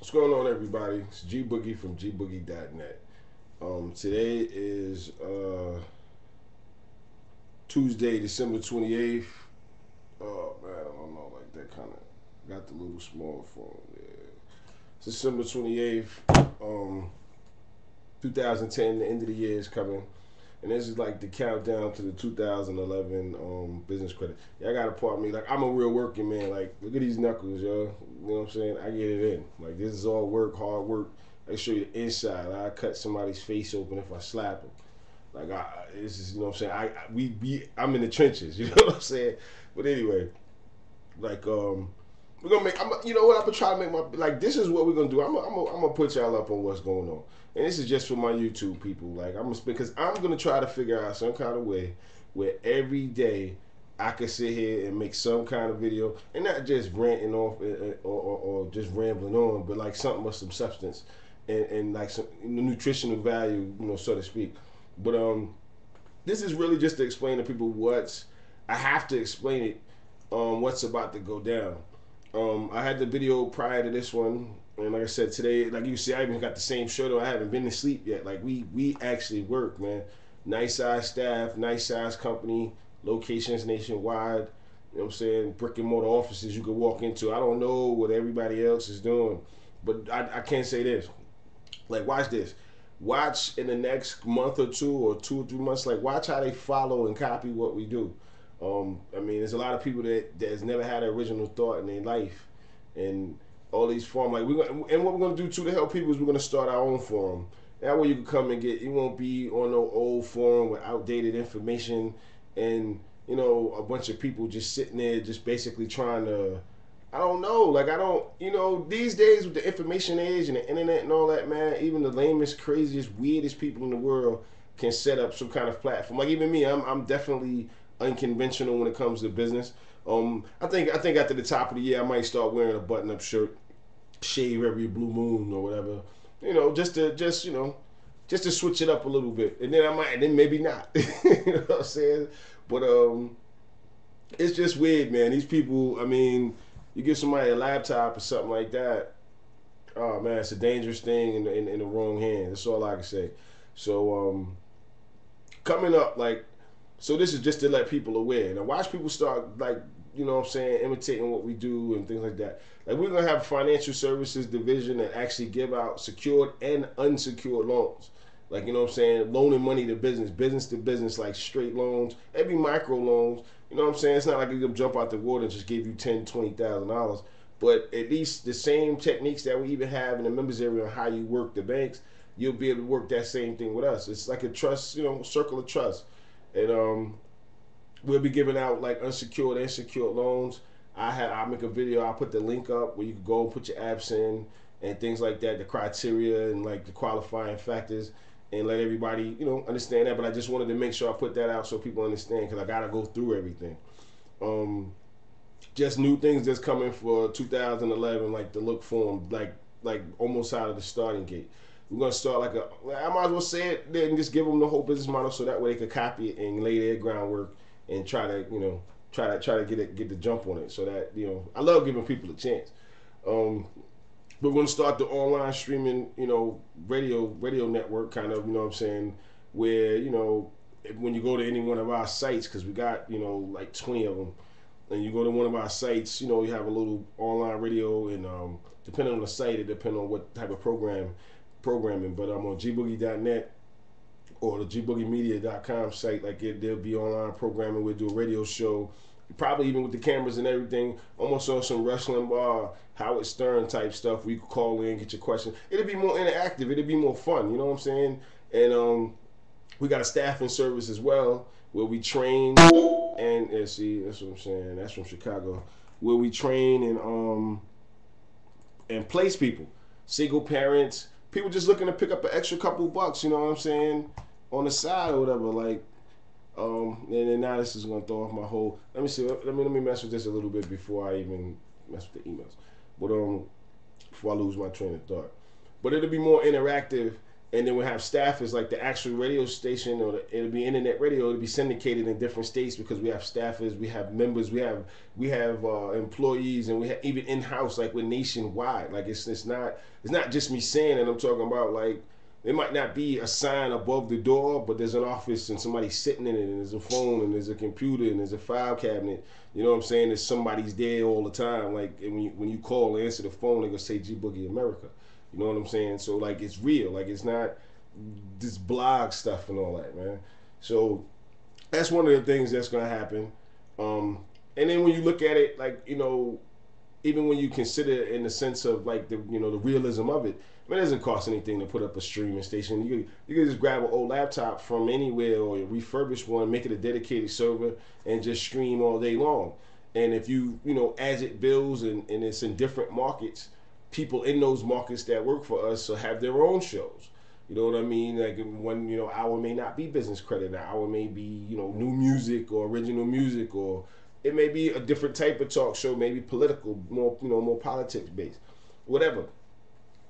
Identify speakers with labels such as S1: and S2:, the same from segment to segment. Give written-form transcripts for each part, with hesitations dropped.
S1: What's going on, everybody? It's G Boogie from gboogieamerica.net. Today is Tuesday, December 28th. Oh man, I don't know, like that kind of got the little small phone. Yeah. It's December 28th, 2010. The end of the year is coming, and this is like the countdown to the 2011 business credit. Y'all gotta pardon me. Like, I'm a real working man. Like, look at these knuckles, yo. You know what I'm saying? I get it in. Like, this is all work, hard work. I show you the inside. I cut somebody's face open if I slap them. Like, this is, you know what I'm saying? I'm in the trenches. You know what I'm saying? But anyway, like, we're gonna make. You know what? I'm gonna try to make my, like. This is what we're gonna do. I'm gonna put y'all up on what's going on, and this is just for my YouTube people. Like, because I'm gonna try to figure out some kind of way where every day I can sit here and make some kind of video, and not just ranting off or just rambling on, but like something with some substance and like some nutritional value, you know, so to speak. But this is really just to explain to people what's. I have to explain it. What's about to go down. I had the video prior to this one, and like I said today, like you see, I even got the same shirt on. I haven't been to sleep yet. Like, we actually work, man. Nice size staff, nice size company, locations nationwide. You know what I'm saying? Brick and mortar offices you can walk into. I don't know what everybody else is doing, but I can't say this. Like, watch this. Watch in the next month or two or 2 or 3 months. Like, watch how they follow and copy what we do. I mean, there's a lot of people that's never had an original thought in their life, and all these forums. Like, and what we're gonna do too to help people is we're gonna start our own forum. That way you can come and get. You won't be on no old forum with outdated information, and you know, a bunch of people just sitting there, just basically trying to. I don't know. Like, I don't. You know, these days with the information age and the internet and all that, man. Even the lamest, craziest, weirdest people in the world can set up some kind of platform. Like, even me, I'm definitely unconventional when it comes to business. I think after the top of the year I might start wearing a button-up shirt, shave every blue moon or whatever. You know, just to switch it up a little bit, and then I might, and then maybe not. You know what I'm saying? But it's just weird, man. These people. I mean, you give somebody a laptop or something like that. Oh man, it's a dangerous thing in the wrong hands. That's all I can say. So coming up, like. So this is just to let people aware. Now watch people start, like, you know what I'm saying, imitating what we do and things like that. Like, we're going to have a financial services division that actually give out secured and unsecured loans. Like, you know what I'm saying, loaning money to business to business, like straight loans. It'd be micro loans. You know what I'm saying? It's not like you can jump out the water and just give you $10,000, $20,000. But at least the same techniques that we even have in the members area on how you work the banks, you'll be able to work that same thing with us. It's like a trust, you know, circle of trust. And we'll be giving out like unsecured and secured loans. I'll make a video. I'll put the link up where you can go and put your apps in and things like that, the criteria and like the qualifying factors, and let everybody, you know, understand that. But I just wanted to make sure I put that out so people understand, because I gotta go through everything. Just new things that's coming for 2011, like the look for them, like almost out of the starting gate. We're gonna start like I might as well say it then, just give them the whole business model so that way they can copy it and lay their groundwork and try to, you know, try to get the jump on it. So that, you know, I love giving people a chance. We're gonna start the online streaming, you know, radio network kind of, you know what I'm saying, where, you know, when you go to any one of our sites, because we got, you know, like 20 of them, and you go to one of our sites, you know, you have a little online radio, and depending on the site, it depends on what type of programming, but I'm on gboogieamerica.net or the gboogieamerica.com site. Like, there'll be online programming. We'll do a radio show, probably even with the cameras and everything, almost on some wrestling bar, Howard Stern type stuff, where you can call in, get your question. It'll be more interactive. It'll be more fun. You know what I'm saying? And we got a staffing service as well, where we train and see, that's what I'm saying. That's from Chicago, where we train and place people, single parents. People just looking to pick up an extra couple bucks, you know what I'm saying, on the side or whatever. Like, and then now this is gonna throw off my whole. Let me see. Let me mess with this a little bit before I even mess with the emails. But before I lose my train of thought. But it'll be more interactive And then we have staff is like the actual radio station, or it'll be internet radio. It'll be syndicated in different states because we have staffers, we have members, we have employees, and we have even in house. Like we're nationwide. Like it's not just me saying it. I'm talking about like it might not be a sign above the door, but there's an office and somebody's sitting in it, and there's a phone, and there's a computer, and there's a file cabinet. You know what I'm saying? There's somebody's there all the time. Like and when you call and answer the phone, they're gonna say Gboogie America. You know what I'm saying? So like it's real. Like it's not this blog stuff and all that, man. So that's one of the things that's gonna happen. And then when you look at it, like even when you consider it in the sense of like the realism of it, I mean, it doesn't cost anything to put up a streaming station. You can just grab an old laptop from anywhere or refurbish one, make it a dedicated server, and just stream all day long. And if as it builds and it's in different markets, people in those markets that work for us will have their own shows. You know what I mean? Like one, hour may not be business credit, an hour may be, new music or original music, or it may be a different type of talk show, maybe political, more politics based, whatever.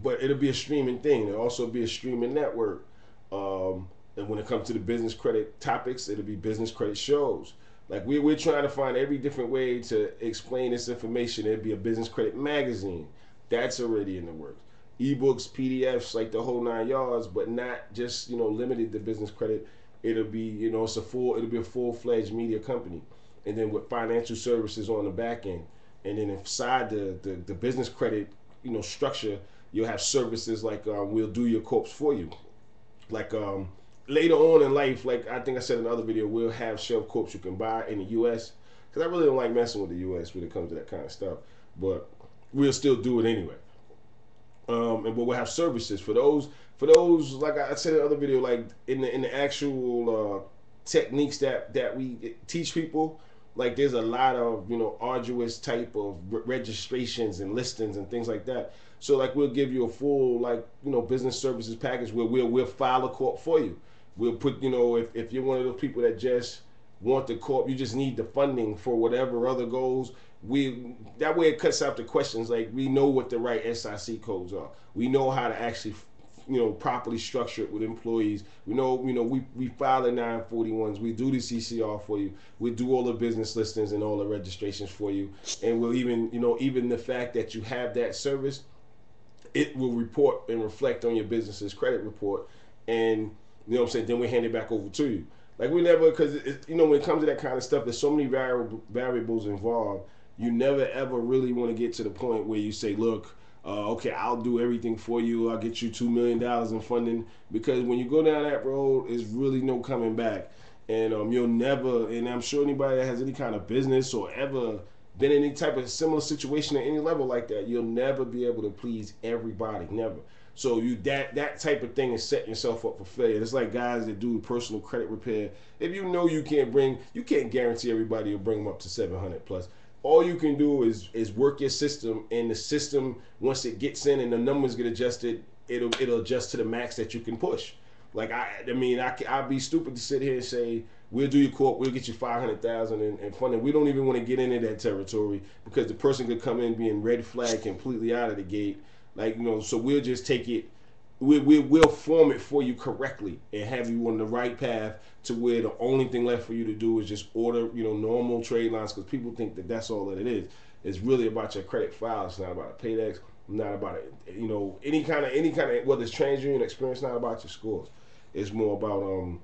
S1: But it'll be a streaming thing. It'll also be a streaming network. And when it comes to the business credit topics, it'll be business credit shows. Like we're trying to find every different way to explain this information. It'll be a business credit magazine. That's already in the works. Ebooks, PDFs, like the whole 9 yards, but not just limited to business credit. It'll be it'll be a full-fledged media company, and then with financial services on the back end, and then inside the business credit structure, you'll have services like we'll do your corps for you, like later on in life, like I think I said in another video, we'll have shell corps you can buy in the U.S. because I really don't like messing with the U.S. when it comes to that kind of stuff, but we'll still do it anyway. But we'll have services for those. Like I said in the other video, like in the actual techniques that we teach people. Like there's a lot of arduous type of registrations and listings and things like that. So like we'll give you a full business services package where we'll file a corp for you. We'll put if you're one of those people that just want the corp, you just need the funding for whatever other goals. That way it cuts out the questions. Like we know what the right SIC codes are. We know how to actually properly structure it with employees. We file the 941s. We do the CCR for you. We do all the business listings and all the registrations for you. And we'll even the fact that you have that service, it will report and reflect on your business's credit report. And what I'm saying, then we hand it back over to you. Like we never, because when it comes to that kind of stuff, there's so many variables involved. You never ever really want to get to the point where you say, look, okay, I'll do everything for you. I'll get you $2 million in funding. Because when you go down that road, there's really no coming back. And you'll never, and I'm sure anybody that has any kind of business or ever been in any type of similar situation at any level like that, you'll never be able to please everybody, never. So that type of thing is setting yourself up for failure. It's like guys that do personal credit repair. If you can't guarantee everybody you'll bring them up to 700 plus. All you can do is work your system, and the system, once it gets in and the numbers get adjusted, it'll adjust to the max that you can push. Like I'd be stupid to sit here and say we'll do your corp, we'll get you 500,000 in funding. We don't even want to get into that territory because the person could come in being red flag completely out of the gate. Like so we'll just take it. We'll form it for you correctly and have you on the right path to where the only thing left for you to do is just order normal trade lines, because people think that that's all that it is. It's really about your credit file. It's not about a paydex, not about any kind of whether it's TransUnion experience. Not about your scores. It's more about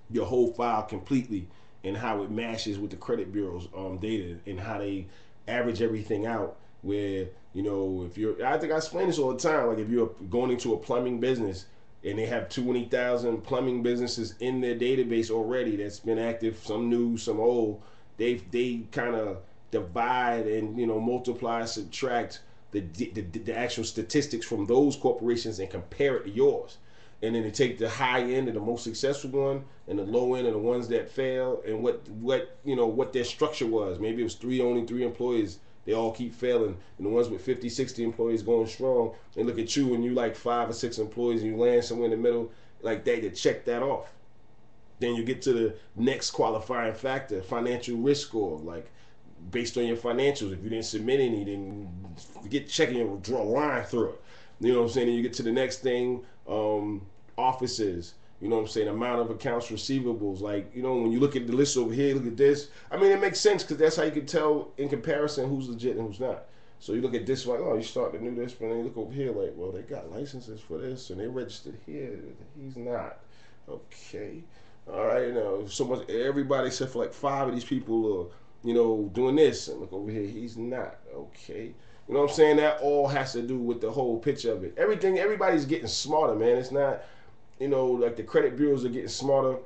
S1: your whole file completely and how it matches with the credit bureau's data and how they average everything out. Where if I think I explain this all the time. Like if you're going into a plumbing business and they have 20,000 plumbing businesses in their database already that's been active, some new, some old. They kind of divide and multiply, subtract the actual statistics from those corporations and compare it to yours. And then they take the high end and the most successful one and the low end and the ones that fail and what their structure was. Maybe it was only three employees. They all keep failing. And the ones with 50, 60 employees going strong, they look at you and you like 5 or 6 employees and you land somewhere in the middle like that, to check that off. Then you get to the next qualifying factor, financial risk score. Like based on your financials, if you didn't submit any, then get checking and draw a line through it. You know what I'm saying? And you get to the next thing, offices. You know what I'm saying? Amount of accounts receivables. Like, you know, when you look at the list over here, look at this. I mean, it makes sense because that's how you can tell in comparison who's legit and who's not. So you look at this like, oh, you start to do this, but then you look over here like, well, they got licenses for this and they registered here. He's not. Okay. All right. You know, so much. Everybody except for like 5 of these people are, you know, doing this. And look over here, he's not. Okay. You know what I'm saying? That all has to do with the whole picture of it. Everything. Everybody's getting smarter, man. It's not. You know, like the credit bureaus are getting smarter.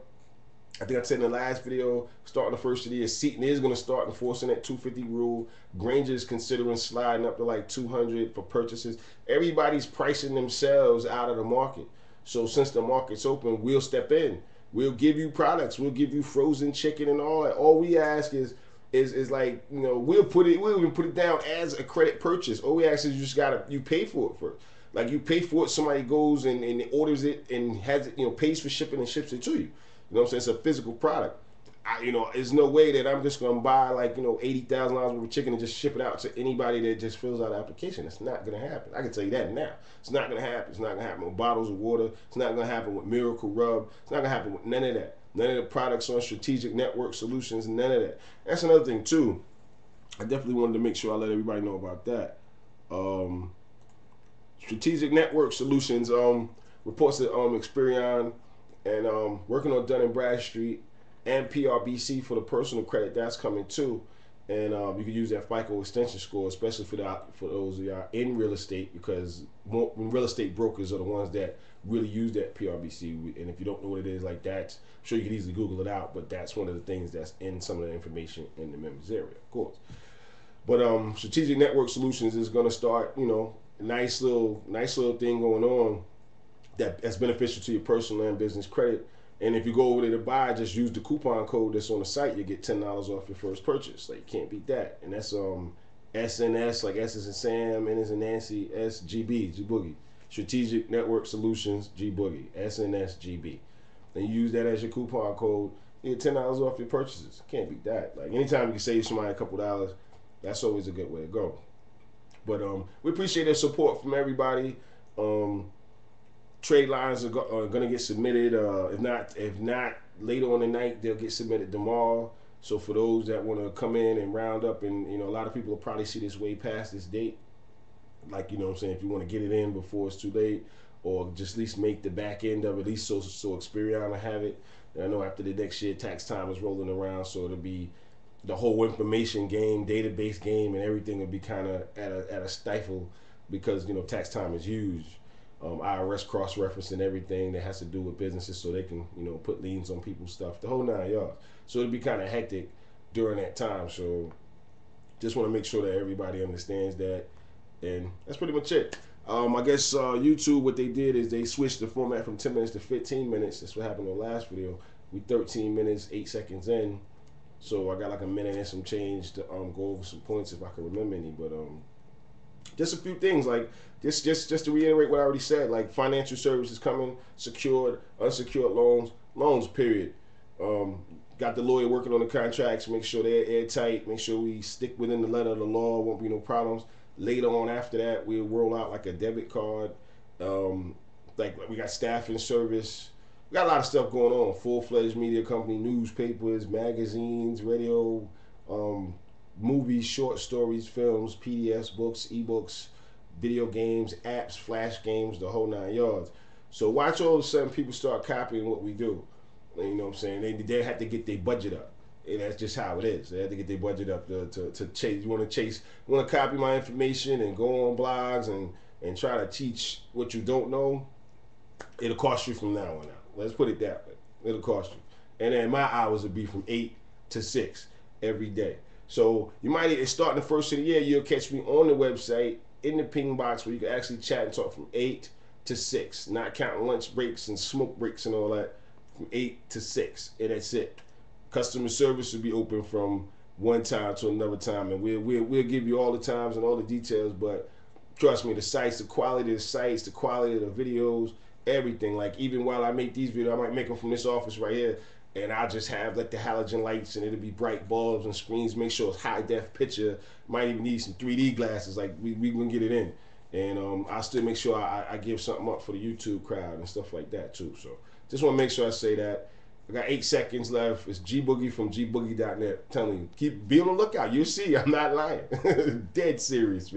S1: I think I said in the last video, starting the first of the year, Seton is going to start enforcing that 250 rule. Granger is considering sliding up to like 200 for purchases. Everybody's pricing themselves out of the market. So since the market's open, we'll step in. We'll give you products. We'll give you frozen chicken and all that. All we ask is like, you know, we'll even put it down as a credit purchase. All we ask is you pay for it first. Like you pay for it, somebody goes and orders it and has it, you know, pays for shipping and ships it to you. You know what I'm saying? It's a physical product. You know, there's no way that I'm just gonna buy like, you know, $80,000 worth of chicken and just ship it out to anybody that just fills out an application. It's not gonna happen. I can tell you that now. It's not gonna happen. It's not gonna happen with bottles of water. It's not gonna happen with Miracle Rub. It's not gonna happen with none of that. None of the products on Strategic Network Solutions. None of that. That's another thing too. I definitely wanted to make sure I let everybody know about that. Strategic Network Solutions reports that Experian and working on Dun & Bradstreet and PRBC for the personal credit that's coming too. And you can use that FICO extension score, especially for those of y'all in real estate, because real estate brokers are the ones that really use that PRBC. And if you don't know what it is, like that, I'm sure you can easily Google it out. But that's one of the things that's in some of the information in the members area, of course. But Strategic Network Solutions is going to start, you know, nice little thing going on that's beneficial to your personal and business credit. And if you go over there to buy, just use the coupon code that's on the site. You get $10 off your first purchase. Like, you can't beat that. And that's SNS, like S is in Sam, N is in Nancy, SGB, Gboogie. Strategic Network Solutions, Gboogie, SNSGB. Then you use that as your coupon code. You get $10 off your purchases. Can't beat that. Like, anytime you can save somebody a couple dollars, that's always a good way to go. But we appreciate the support from everybody. Trade lines are going to get submitted. If not later on the night, they'll get submitted tomorrow. So for those that want to come in and round up, and you know, a lot of people will probably see this way past this date. Like, you know what I'm saying, if you want to get it in before it's too late, or just at least make the back end of it, at least so Experian will have it. And I know after the next year, tax time is rolling around, so it'll be the whole information game, database game, and everything will be kind of at a stifle, because, you know, tax time is huge. IRS cross-referencing everything that has to do with businesses so they can, you know, put liens on people's stuff, the whole 9 yards. So it'll be kind of hectic during that time. So just want to make sure that everybody understands that. And that's pretty much it. I guess YouTube, what they did is they switched the format from 10 minutes to 15 minutes. That's what happened in the last video. We 13 minutes, 8 seconds in. So I got like a minute and some change to go over some points if I can remember any. But just a few things, like just to reiterate what I already said, like financial services coming, secured, unsecured loans, period. Got the lawyer working on the contracts, make sure they're airtight, make sure we stick within the letter of the law, won't be no problems. Later on after that, we'll roll out like a debit card. Like we got staffing service. We got a lot of stuff going on. Full-fledged media company, newspapers, magazines, radio, movies, short stories, films, PDFs, books, ebooks, video games, apps, flash games, the whole 9 yards. So watch all of a sudden people start copying what we do. You know what I'm saying? They have to get their budget up. And that's just how it is. They have to get their budget up to chase. You want to copy my information and go on blogs and try to teach what you don't know. It'll cost you from now on out. Let's put it that way. It'll cost you. And then my hours will be from 8 to 6 every day. So you might, it's starting the first of the year, you'll catch me on the website in the ping box where you can actually chat and talk from 8 to 6, not counting lunch breaks and smoke breaks and all that, from 8 to 6, and that's it. Customer service will be open from one time to another time, and we'll give you all the times and all the details, but trust me, the sites, the quality of the sites, the quality of the videos, everything. Like, even while I make these videos, I might make them from this office right here, and I'll just have like the halogen lights, and it'll be bright bulbs and screens, make sure it's high def picture. Might even need some 3D glasses, like we gonna get it in. And I still make sure I give something up for the YouTube crowd and stuff like that too. So just want to make sure I say that. I got 8 seconds left. It's Gboogie from gboogie.net. Telling you, be on the lookout. You'll see. I'm not lying. Dead serious, man.